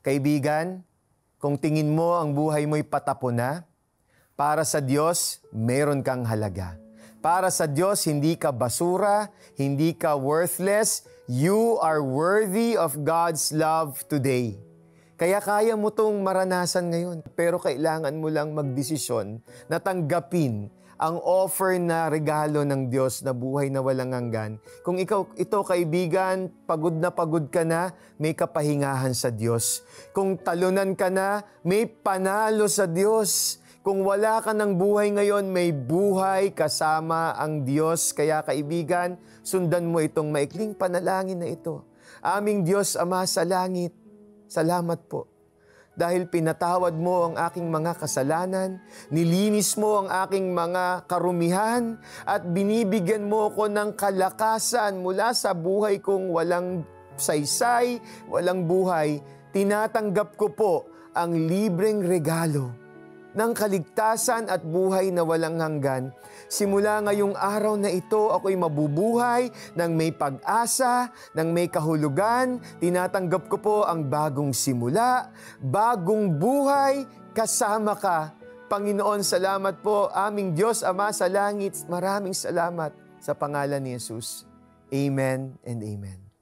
Kaibigan, kung tingin mo ang buhay mo'y patapon na, para sa Diyos, meron kang halaga. Para sa Diyos, hindi ka basura, hindi ka worthless. You are worthy of God's love today. Kaya kaya mo itong maranasan ngayon, pero kailangan mo lang magdesisyon na tanggapin ang offer na regalo ng Diyos na buhay na walang hanggan. Kung ito kaibigan, pagod ka na, may kapahingahan sa Diyos. Kung talunan ka na, may panalo sa Diyos. Kung wala ka ng buhay ngayon, may buhay kasama ang Diyos. Kaya kaibigan, sundan mo itong maikling panalangin na ito. Aming Diyos, Ama sa langit, salamat po. Dahil pinatawad mo ang aking mga kasalanan, nilinis mo ang aking mga karumihan, at binibigyan mo ko ng kalakasan mula sa buhay kong walang saysay, walang buhay. Tinatanggap ko po ang libreng regalo ng kaligtasan at buhay na walang hanggan. Simula ngayong araw na ito, ako'y mabubuhay ng may pag-asa, ng may kahulugan. Tinatanggap ko po ang bagong simula, bagong buhay, kasama ka. Panginoon, salamat po. Aming Diyos, Ama sa langit, maraming salamat sa pangalan ni Jesus. Amen and amen.